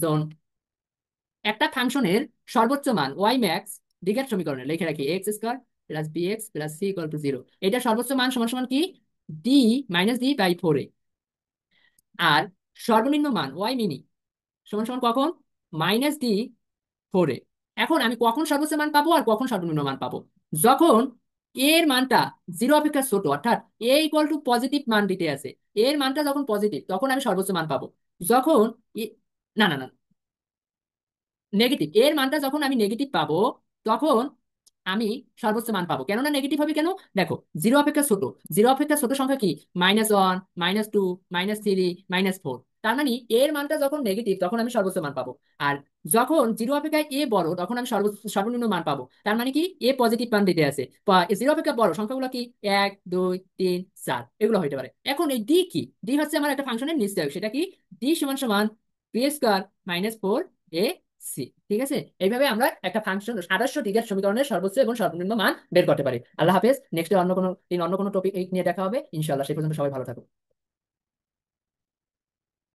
Zone একটা ফাংশনের সর্বোচ্চ মান ওয়াই ম্যাক্স ডিগ্যাট সমীকরণে লিখে রাখি X square plus B X plus C equal to zero. এটা সর্বোচ্চ মান সমান সমান কি D minus D by four A. আর সর্বনিম্ন মান ওয়াই মিনি সমান সমান কখন মাইনাস ডি ফোর এ। এখন আমি কখন সর্বোচ্চ মান পাবো আর কখন সর্বনিম্ন মান পাবো? যখন এর মানটা জিরো অপেক্ষা ছোট, অর্থাৎ এ ইকুয়াল টু পজিটিভ মান দিতে আছে, এর মানটা যখন পজিটিভ তখন আমি সর্বোচ্চ মান পাবো। যখন না না না, নেগেটিভ এর মানটা যখন আমি নেগেটিভ পাবো তখন আমি সর্বোচ্চ মান পাবো। কেননা নেগেটিভ হবে কেন? দেখো, জিরো অপেক্ষা ছোট, জিরো অপেক্ষা ছোট সংখ্যা কি -1, -2, -3, -4। তার মানে এর মানটা যখন নেগেটিভ তখন আমি সর্বোচ্চ মান পাবো। আর যখন জিরো অপেক্ষা এ বড় তখন আমি সর্বনিম্ন মান পাবো। তার মানে কি এ পজিটিভ মান দিতে আছে। জিরো অপেক্ষা বড় সংখ্যাগুলো কি 1, 2, 3, 4 এগুলো হতে পারে। এখন এই ডি কি? ডি হচ্ছে আমার একটা ফাংশনের নিশ্চয়ক। সেটা কি? ডি সমান সমান P square minus four A C. ঠিক আছে, এইভাবে আমরা একটা ফাংশন আদর্শ দ্বিঘাত সমীকরণের সর্বোচ্চ এবং সর্বনিম্ন মান বের করতে পারি। আল্লাহ হাফেজ। নেক্সট অন্য কোনো দিন অন্য কোনো টপিক নিয়ে দেখা হবে ইনশাআল্লাহ। সেই পর্যন্ত সবাই ভালো থাকুন।